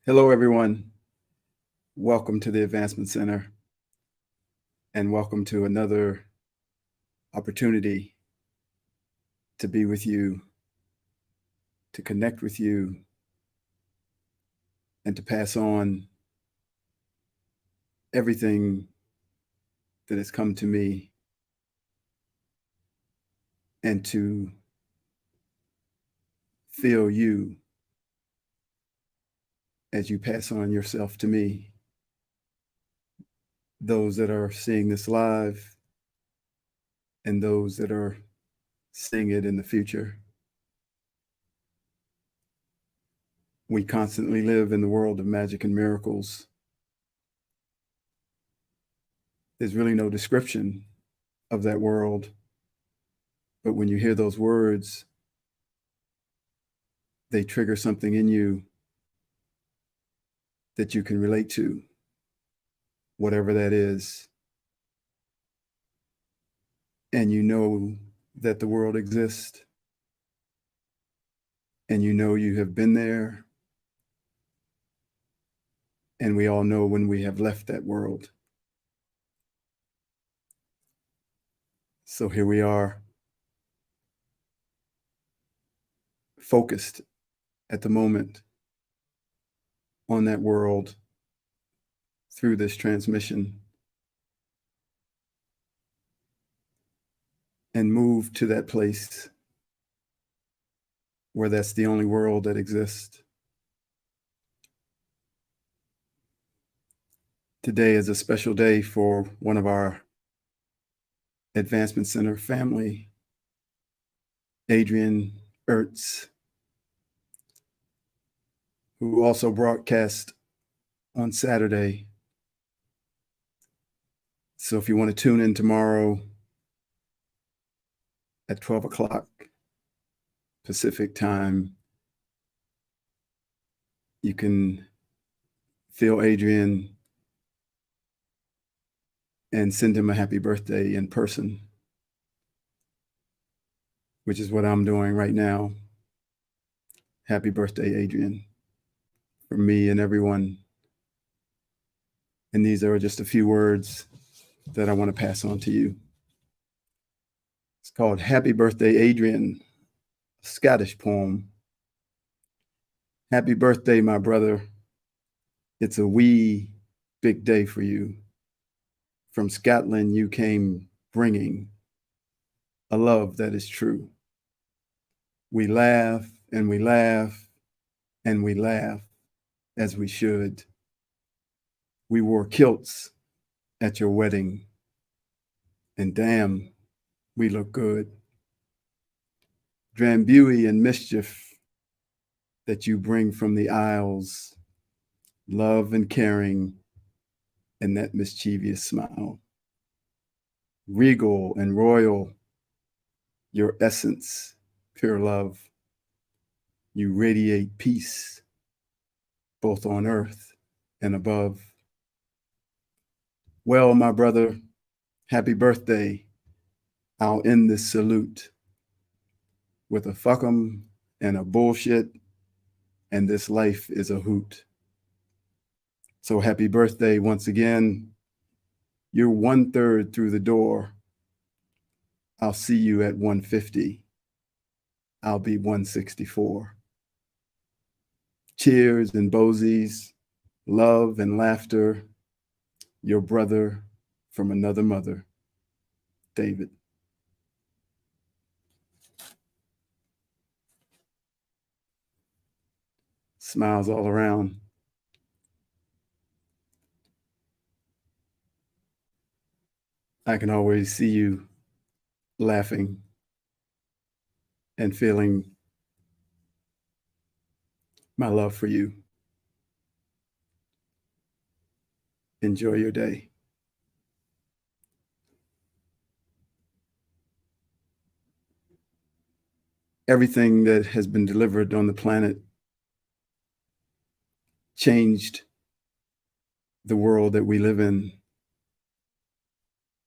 Hello, everyone. Welcome to the Advancement Center, and welcome to another opportunity to be with you, to connect with you, and to pass on everything that has come to me, and to feel you as you pass on yourself to me. Those that are seeing this live and those that are seeing it in the future. We constantly live in the world of magic and miracles. There's really no description of that world, but when you hear those words, they trigger something in you that you can relate to, whatever that is. And you know that the world exists, and you know you have been there, and we all know when we have left that world. So here we are, focused at the moment on that world through this transmission, and move to that place where that's the only world that exists. Today is a special day for one of our Advancement Center family, Adrian Ertz, who also broadcast on Saturday. So if you want to tune in tomorrow at 12 o'clock Pacific time, you can feel Adrian and send him a happy birthday in person, which is what I'm doing right now. Happy birthday, Adrian, from me and everyone. And these are just a few words that I want to pass on to you. It's called Happy Birthday, Adrian, a Scottish poem. Happy birthday, my brother. It's a wee big day for you. From Scotland you came bringing a love that is true. We laugh and we laugh and we laugh as we should. We wore kilts at your wedding, and damn, we look good. Drambuie and mischief that you bring from the Isles, love and caring, and that mischievous smile. Regal and royal, your essence, pure love. You radiate peace, both on earth and above. Well, my brother, happy birthday. I'll end this salute with a fuck 'em and a bullshit, and this life is a hoot. So happy birthday once again. You're 1/3 through the door. I'll see you at 150. I'll be 164. Cheers and bozies, love and laughter. Your brother from another mother, David. Smiles all around. I can always see you laughing and feeling my love for you. Enjoy your day. Everything that has been delivered on the planet changed the world that we live in.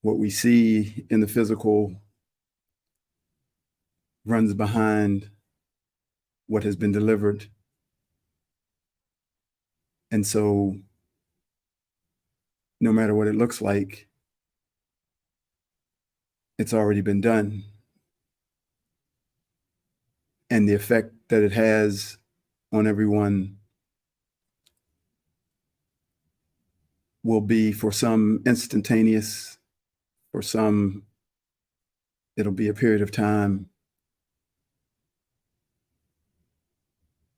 What we see in the physical runs behind what has been delivered. And so no matter what it looks like, it's already been done. And the effect that it has on everyone will be, for some, instantaneous. For some, it'll be a period of time.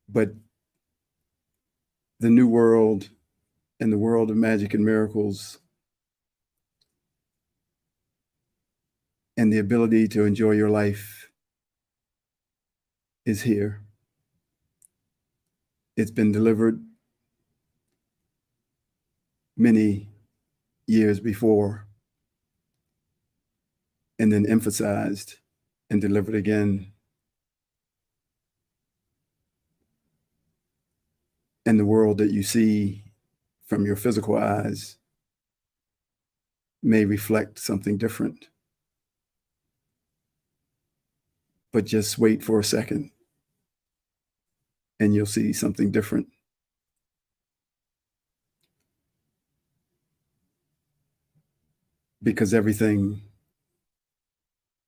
But the new world and the world of magic and miracles and the ability to enjoy your life is here. It's been delivered many years before, and then emphasized and delivered again. And the world that you see from your physical eyes may reflect something different. But just wait for a second and you'll see something different. Because everything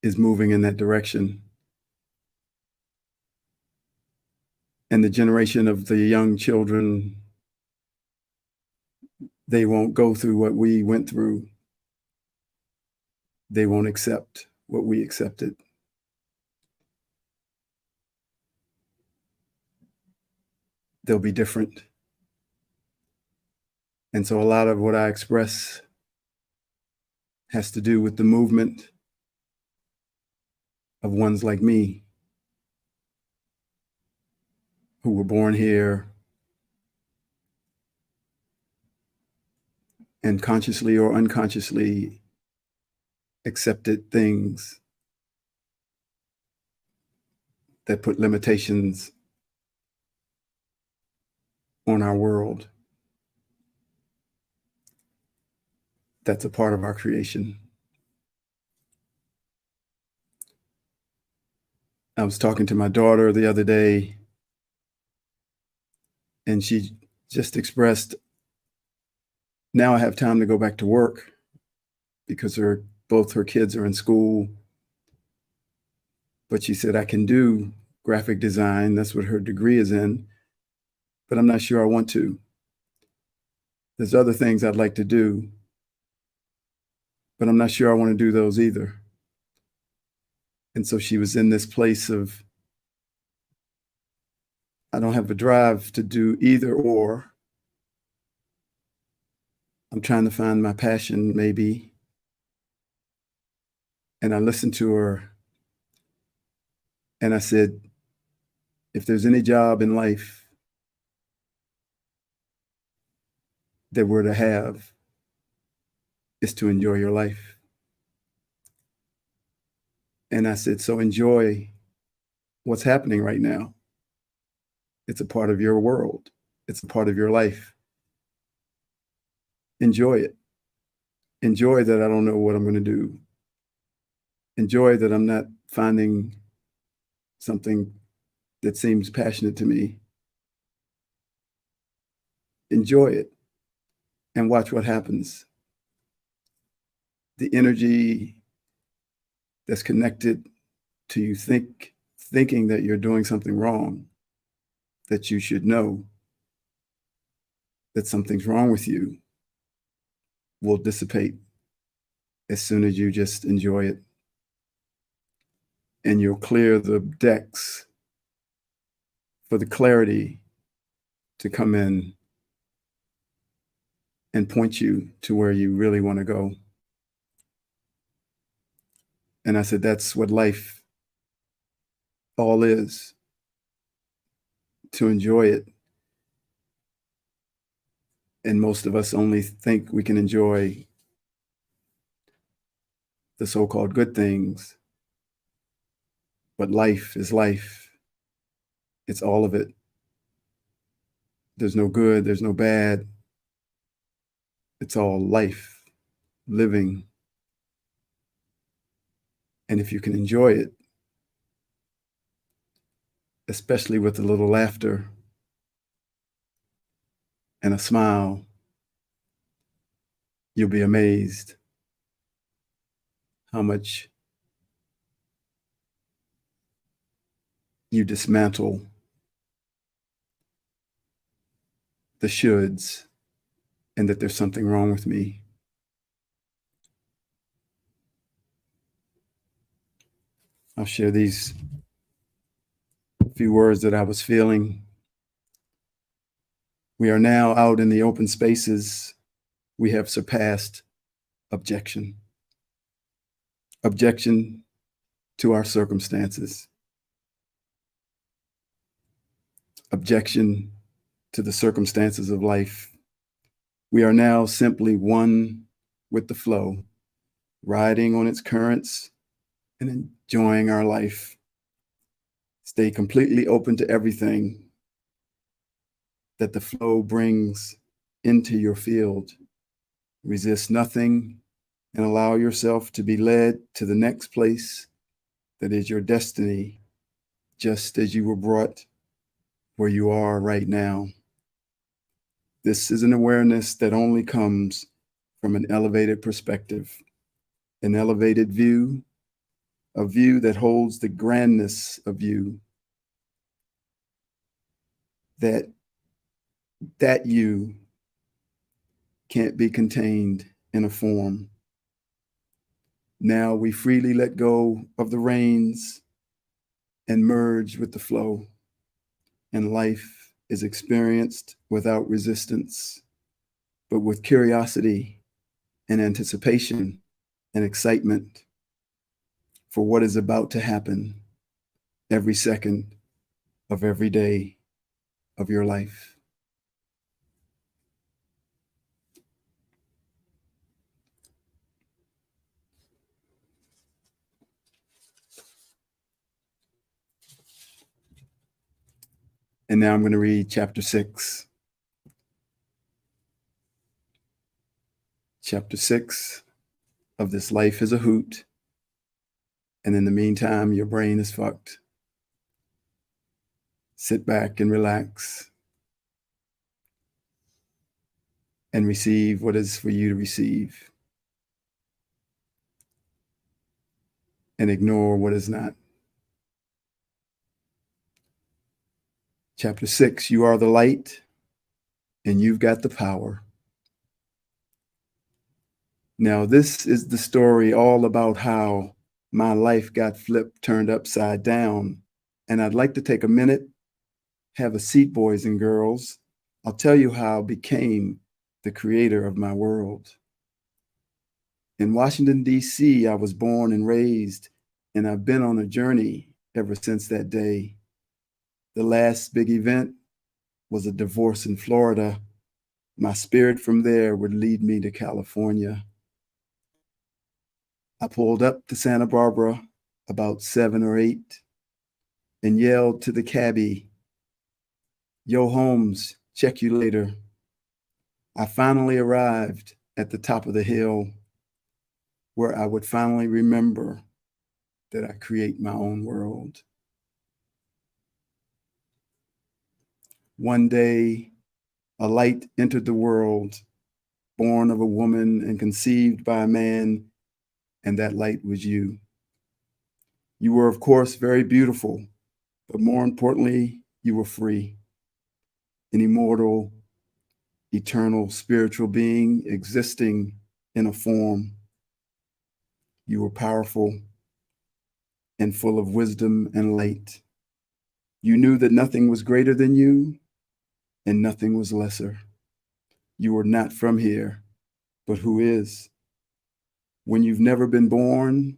is moving in that direction. And the generation of the young children, they won't go through what we went through. They won't accept what we accepted. They'll be different. And so a lot of what I express has to do with the movement of ones like me, who were born here and consciously or unconsciously accepted things that put limitations on our world. That's a part of our creation. I was talking to my daughter the other day, and she just expressed, now I have time to go back to work because both her kids are in school. But she said, I can do graphic design. That's what her degree is in. But I'm not sure I want to. There's other things I'd like to do, but I'm not sure I want to do those either. And so she was in this place of, I don't have a drive to do either or. I'm trying to find my passion, maybe. And I listened to her and I said, if there's any job in life that we're to have, is to enjoy your life. And I said, so enjoy what's happening right now. It's a part of your world. It's a part of your life. Enjoy it. Enjoy that I don't know what I'm going to do. Enjoy that I'm not finding something that seems passionate to me. Enjoy it and watch what happens. The energy that's connected to you thinking that you're doing something wrong, that you should know that something's wrong with you, will dissipate as soon as you just enjoy it. And you'll clear the decks for the clarity to come in and point you to where you really want to go. And I said, that's what life all is, to enjoy it. And most of us only think we can enjoy the so-called good things. But life is life. It's all of it. There's no good, there's no bad. It's all life, living. And if you can enjoy it, especially with a little laughter and a smile, you'll be amazed how much you dismantle the shoulds and that there's something wrong with me. I'll share these few words that I was feeling. We are now out in the open spaces. We have surpassed objection. Objection to our circumstances. Objection to the circumstances of life. We are now simply one with the flow, riding on its currents and enjoying our life. Stay completely open to everything that the flow brings into your field. Resist nothing and allow yourself to be led to the next place that is your destiny, just as you were brought where you are right now. This is an awareness that only comes from an elevated perspective, an elevated view, a view that holds the grandness of you, that you can't be contained in a form. Now we freely let go of the reins and merge with the flow, and life is experienced without resistance, but with curiosity and anticipation and excitement for what is about to happen every second of every day of your life. And now I'm going to read chapter 6. Chapter 6 of This Life is a Hoot. And in the meantime, your brain is fucked. Sit back and relax and receive what is for you to receive, and ignore what is not. Chapter 6, you are the light and you've got the power. Now, this is the story all about how my life got flipped, turned upside down. And I'd like to take a minute, have a seat, boys and girls. I'll tell you how I became the creator of my world. In Washington, D.C., I was born and raised, and I've been on a journey ever since that day. The last big event was a divorce in Florida. My spirit from there would lead me to California. I pulled up to Santa Barbara about 7 or 8 and yelled to the cabbie, "Yo, Holmes, check you later." I finally arrived at the top of the hill where I would finally remember that I create my own world. One day, a light entered the world, born of a woman and conceived by a man, and that light was you. You were, of course, very beautiful, but more importantly, you were free, an immortal, eternal spiritual being existing in a form. You were powerful and full of wisdom and light. You knew that nothing was greater than you and nothing was lesser. You were not from here, but who is? When you've never been born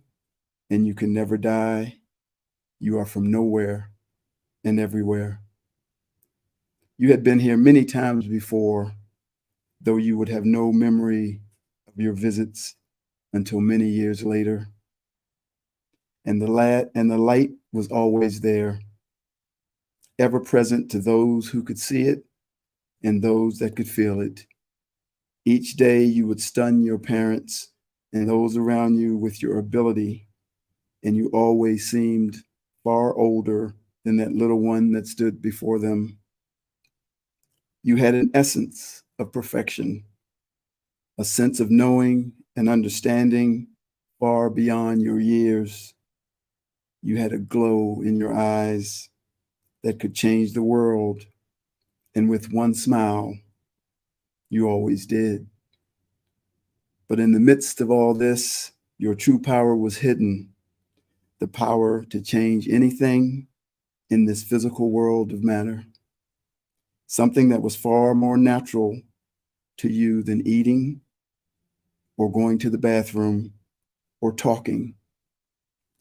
and you can never die, you are from nowhere and everywhere. You had been here many times before, though you would have no memory of your visits until many years later. And the light was always there, ever present to those who could see it and those that could feel it. Each day you would stun your parents and those around you with your ability, and you always seemed far older than that little one that stood before them. You had an essence of perfection, a sense of knowing and understanding far beyond your years. You had a glow in your eyes that could change the world, and with one smile, you always did. But in the midst of all this, your true power was hidden, the power to change anything in this physical world of matter, something that was far more natural to you than eating or going to the bathroom or talking,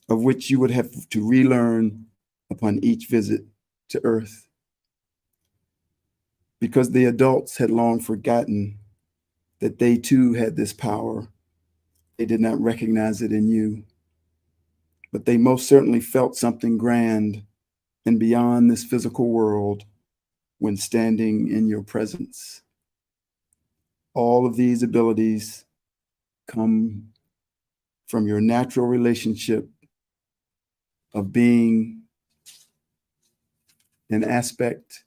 of which you would have to relearn upon each visit to Earth. Because the adults had long forgotten that they too had this power, they did not recognize it in you. But they most certainly felt something grand and beyond this physical world when standing in your presence. All of these abilities come from your natural relationship of being an aspect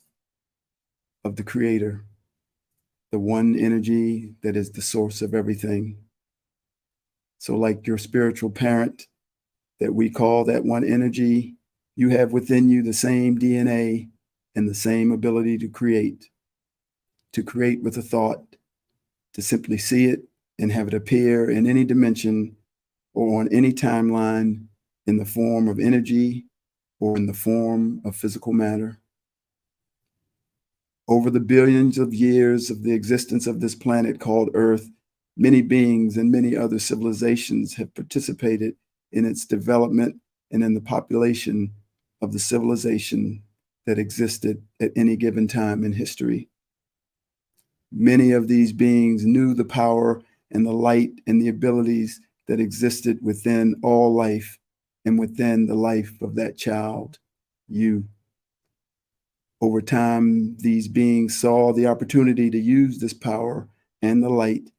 of the Creator, the one energy that is the source of everything. So like your spiritual parent that we call that one energy, you have within you the same DNA and the same ability to create with a thought, to simply see it and have it appear in any dimension or on any timeline in the form of energy or in the form of physical matter. Over the billions of years of the existence of this planet called Earth, many beings and many other civilizations have participated in its development and in the population of the civilization that existed at any given time in history. Many of these beings knew the power and the light and the abilities that existed within all life and within the life of that child, you. Over time, these beings saw the opportunity to use this power and the light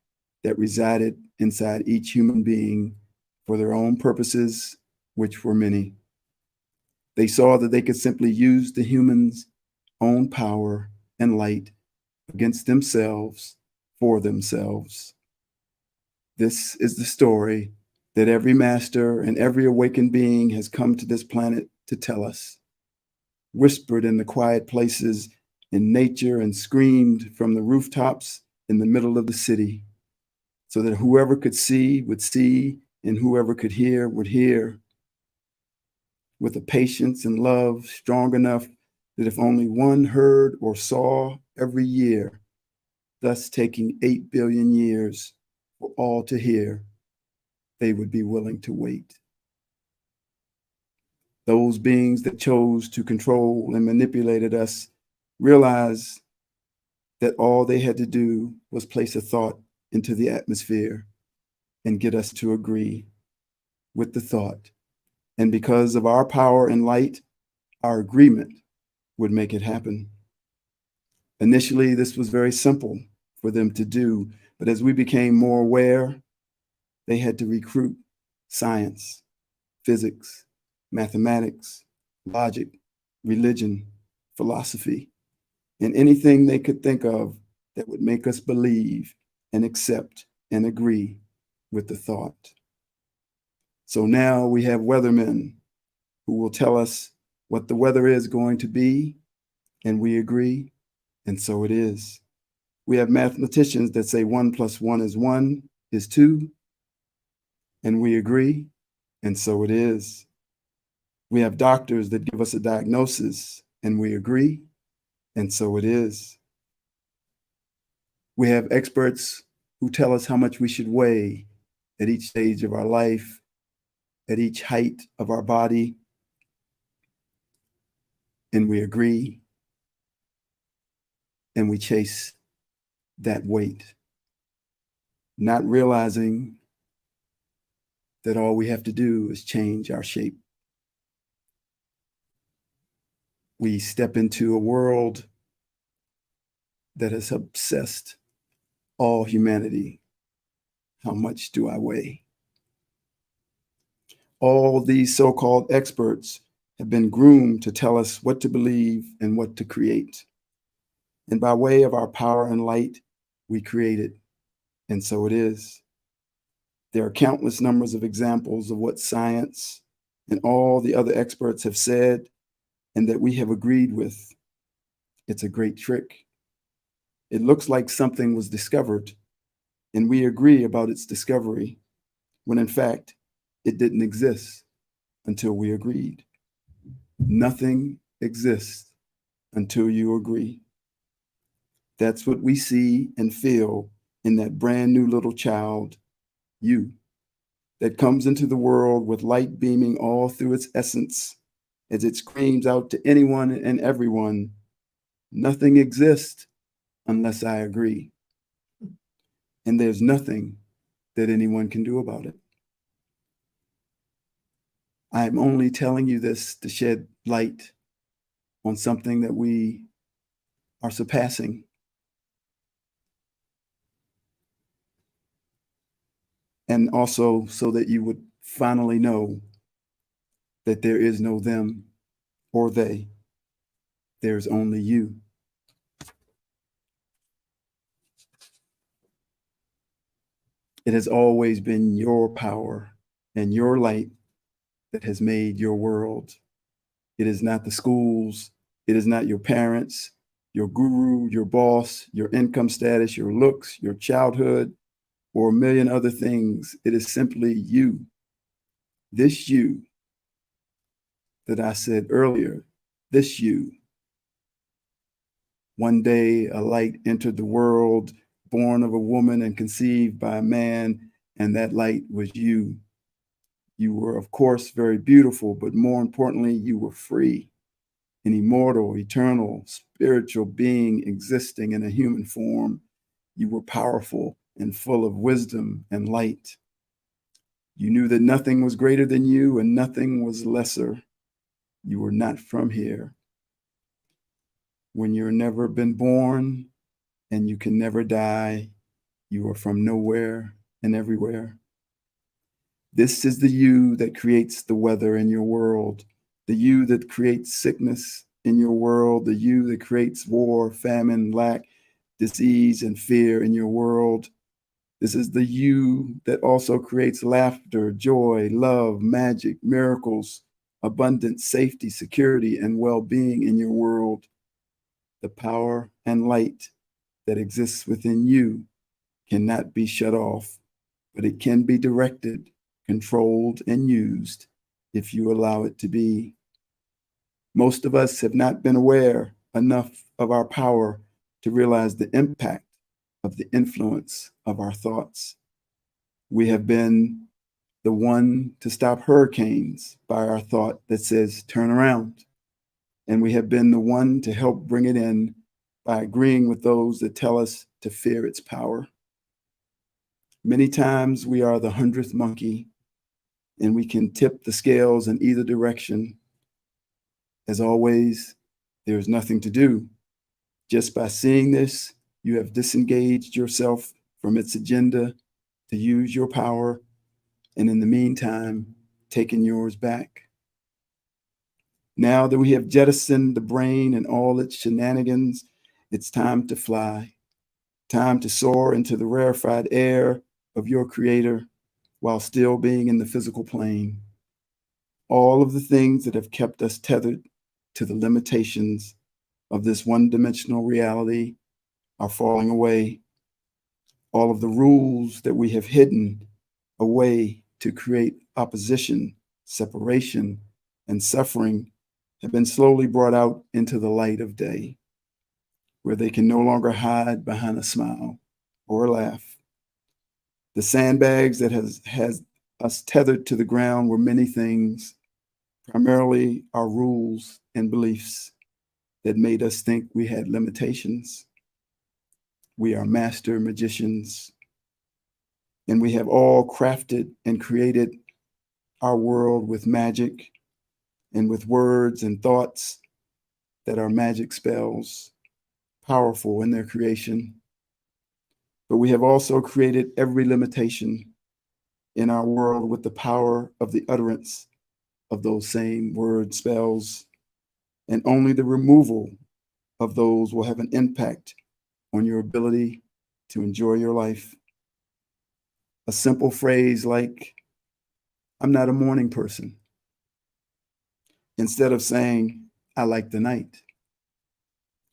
that resided inside each human being for their own purposes, which were many. They saw that they could simply use the human's own power and light against themselves for themselves. This is the story that every master and every awakened being has come to this planet to tell us, whispered in the quiet places in nature and screamed from the rooftops in the middle of the city, so that whoever could see would see and whoever could hear would hear, with a patience and love strong enough that if only one heard or saw every year, thus taking 8 billion years for all to hear, they would be willing to wait. Those beings that chose to control and manipulated us realized that all they had to do was place a thought into the atmosphere and get us to agree with the thought. And because of our power and light, our agreement would make it happen. Initially, this was very simple for them to do, but as we became more aware, they had to recruit science, physics, mathematics, logic, religion, philosophy, and anything they could think of that would make us believe and accept and agree with the thought. So now we have weathermen who will tell us what the weather is going to be, and we agree, and so it is. We have mathematicians that say 1 + 1 is 2, and we agree, and so it is. We have doctors that give us a diagnosis, and we agree, and so it is. We have experts who tell us how much we should weigh at each stage of our life, at each height of our body, and we agree, and we chase that weight, not realizing that all we have to do is change our shape. We step into a world that has obsessed all humanity. How much do I weigh? All these so-called experts have been groomed to tell us what to believe and what to create. And by way of our power and light, we create it. And so it is. There are countless numbers of examples of what science and all the other experts have said and that we have agreed with. It's a great trick. It looks like something was discovered, and we agree about its discovery, when in fact, it didn't exist until we agreed. Nothing exists until you agree. That's what we see and feel in that brand new little child, you, that comes into the world with light beaming all through its essence as it screams out to anyone and everyone, nothing exists unless I agree. And there's nothing that anyone can do about it. I'm only telling you this to shed light on something that we are surpassing. And also so that you would finally know that there is no them or they. There's only you. It has always been your power and your light that has made your world. It is not the schools. It is not your parents, your guru, your boss, your income status, your looks, your childhood, or a million other things. It is simply you. This you that I said earlier, this you. One day a light entered the world, born of a woman and conceived by a man, and that light was you. You were, of course, very beautiful, but more importantly, you were free, an immortal, eternal, spiritual being existing in a human form. You were powerful and full of wisdom and light. You knew that nothing was greater than you and nothing was lesser. You were not from here. When you're never been born and you can never die, you are from nowhere and everywhere. This is the you that creates the weather in your world, the you that creates sickness in your world, the you that creates war, famine, lack, disease, and fear in your world. This is the you that also creates laughter, joy, love, magic, miracles, abundance, safety, security, and well-being in your world. The power and light that exists within you cannot be shut off, but it can be directed, controlled, and used if you allow it to be. Most of us have not been aware enough of our power to realize the impact of the influence of our thoughts. We have been the one to stop hurricanes by our thought that says, turn around. And we have been the one to help bring it in by agreeing with those that tell us to fear its power. Many times we are the 100th monkey, and we can tip the scales in either direction. As always, there is nothing to do. Just by seeing this, you have disengaged yourself from its agenda to use your power, and in the meantime, taken yours back. Now that we have jettisoned the brain and all its shenanigans, it's time to fly, time to soar into the rarefied air of your creator while still being in the physical plane. All of the things that have kept us tethered to the limitations of this one-dimensional reality are falling away. All of the rules that we have hidden away to create opposition, separation, and suffering have been slowly brought out into the light of day, where they can no longer hide behind a smile or a laugh. The sandbags that has us tethered to the ground were many things, primarily our rules and beliefs that made us think we had limitations. We are master magicians, and we have all crafted and created our world with magic and with words and thoughts that are magic spells, powerful in their creation. But we have also created every limitation in our world with the power of the utterance of those same word spells, and only the removal of those will have an impact on your ability to enjoy your life. A simple phrase like, "I'm not a morning person," instead of saying, "I like the night,"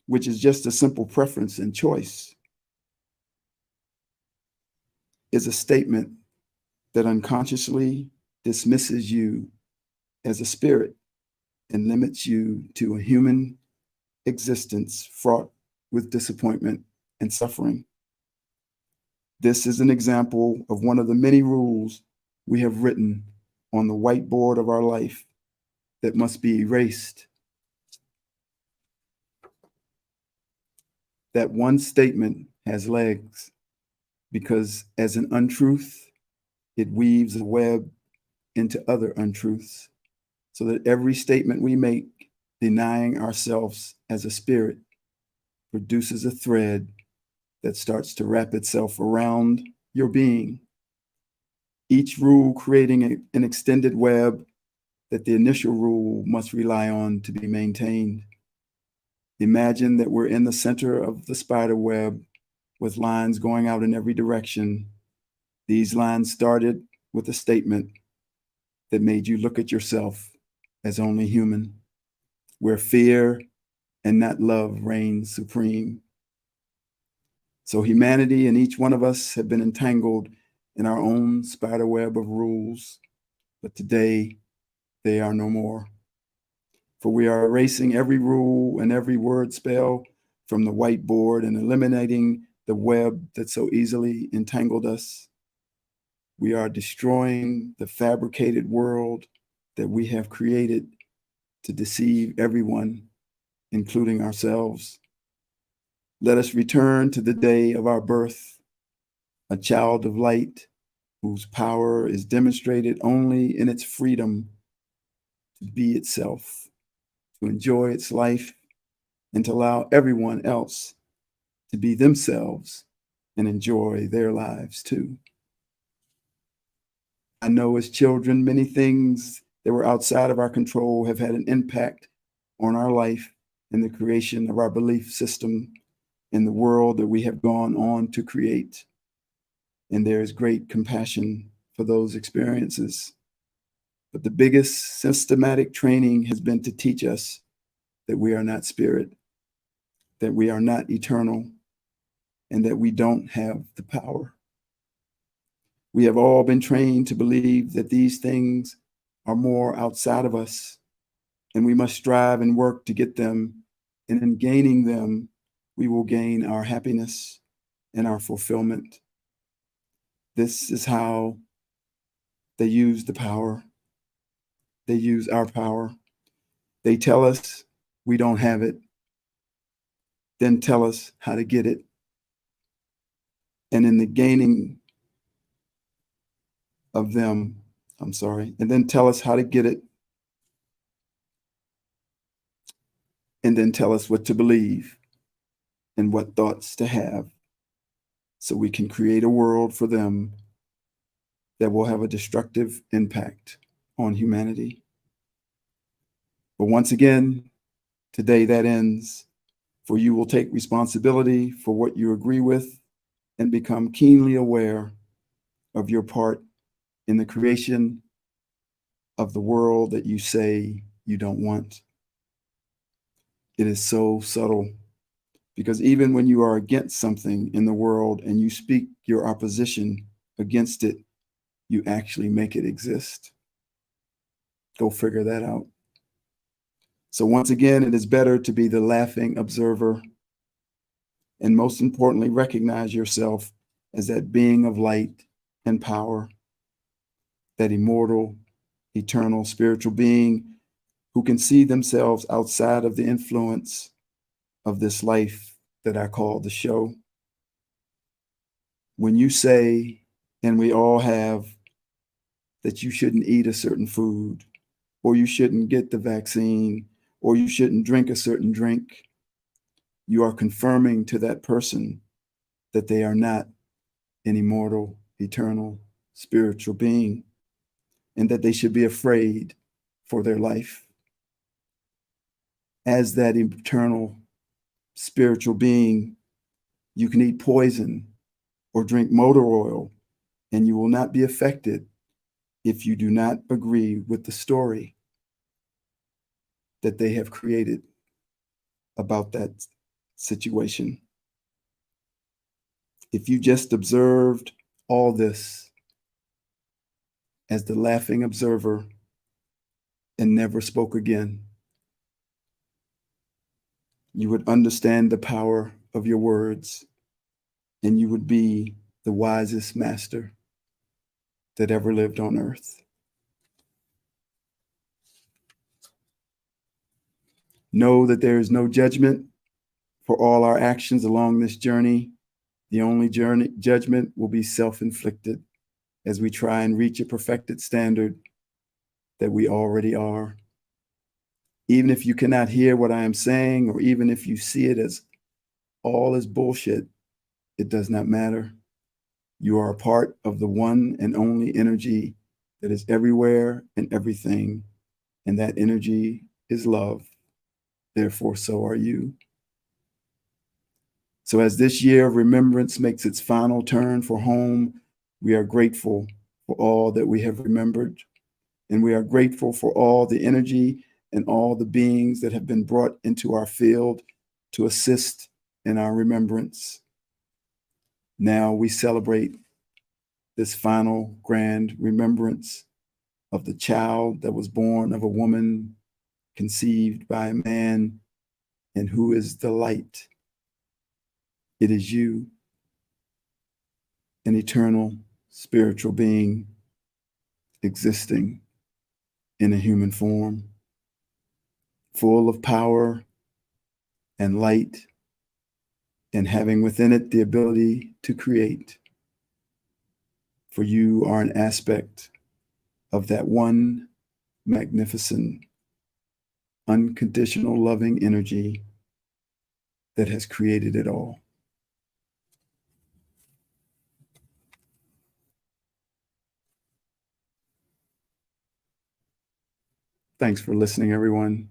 which is just a simple preference and choice, is a statement that unconsciously dismisses you as a spirit and limits you to a human existence fraught with disappointment and suffering. This is an example of one of the many rules we have written on the whiteboard of our life that must be erased. That one statement has legs because, as an untruth, it weaves a web into other untruths, so that every statement we make denying ourselves as a spirit produces a thread that starts to wrap itself around your being, each rule creating an extended web that the initial rule must rely on to be maintained. Imagine that we're in the center of the spider web with lines going out in every direction. These lines started with a statement that made you look at yourself as only human, where fear and not love reigns supreme. So humanity and each one of us have been entangled in our own spider web of rules, but today they are no more. For we are erasing every rule and every word spell from the whiteboard and eliminating the web that so easily entangled us. We are destroying the fabricated world that we have created to deceive everyone, including ourselves. Let us return to the day of our birth, a child of light whose power is demonstrated only in its freedom to be itself, to enjoy its life, and to allow everyone else to be themselves and enjoy their lives too. I know as children, many things that were outside of our control have had an impact on our life and the creation of our belief system in the world that we have gone on to create. And there is great compassion for those experiences. But the biggest systematic training has been to teach us that we are not spirit, that we are not eternal, and that we don't have the power. We have all been trained to believe that these things are more outside of us, and we must strive and work to get them. And in gaining them, we will gain our happiness and our fulfillment. This is how they use the power. They use our power. They tell us we don't have it, then tell us how to get it. And in the gaining of them, and then tell us how to get it, and then tell us what to believe and what thoughts to have, so we can create a world for them that will have a destructive impact on humanity. But once again, today that ends, for you will take responsibility for what you agree with and become keenly aware of your part in the creation of the world that you say you don't want. It is so subtle, because even when you are against something in the world and you speak your opposition against it, you actually make it exist. Go figure that out. So once again, it is better to be the laughing observer, and most importantly, recognize yourself as that being of light and power, that immortal, eternal spiritual being who can see themselves outside of the influence of this life that I call the show. When you say, and we all have, that you shouldn't eat a certain food, or you shouldn't get the vaccine, or you shouldn't drink a certain drink, you are confirming to that person that they are not an immortal, eternal, spiritual being, and that they should be afraid for their life. As that eternal, spiritual being, you can eat poison or drink motor oil, and you will not be affected if you do not agree with the story that they have created about that situation. If you just observed all this as the laughing observer and never spoke again, you would understand the power of your words, and you would be the wisest master that ever lived on earth. Know that there is no judgment for all our actions along this journey. The only judgment will be self-inflicted as we try and reach a perfected standard that we already are. Even if you cannot hear what I am saying, or even if you see it as all as bullshit, it does not matter. You are a part of the one and only energy that is everywhere and everything, and that energy is love. Therefore, so are you. So as this year of remembrance makes its final turn for home, we are grateful for all that we have remembered, and we are grateful for all the energy and all the beings that have been brought into our field to assist in our remembrance. Now we celebrate this final grand remembrance of the child that was born of a woman, conceived by a man, and who is the light. It is you, an eternal spiritual being existing in a human form, full of power and light, and having within it the ability to create. For you are an aspect of that one magnificent, unconditional loving energy that has created it all. Thanks for listening, everyone.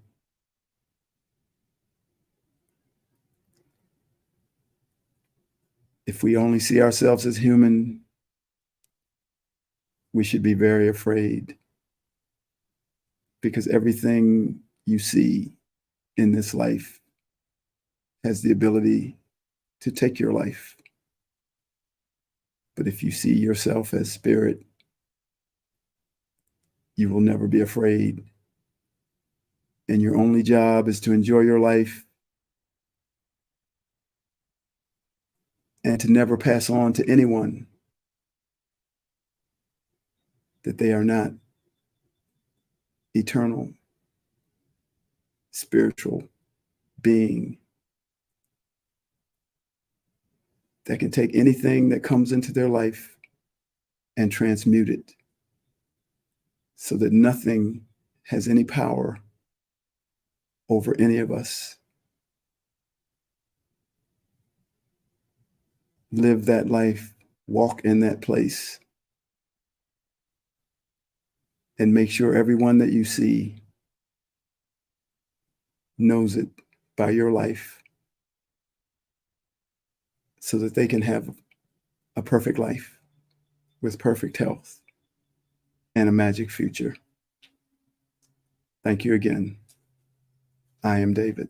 If we only see ourselves as human, we should be very afraid, because everything you see in this life has the ability to take your life. But if you see yourself as spirit, you will never be afraid. And your only job is to enjoy your life and to never pass on to anyone that they are not eternal, spiritual being that can take anything that comes into their life and transmute it so that nothing has any power over any of us. Live that life, walk in that place, and make sure everyone that you see knows it by your life so that they can have a perfect life with perfect health and a magic future. Thank you again. I am David.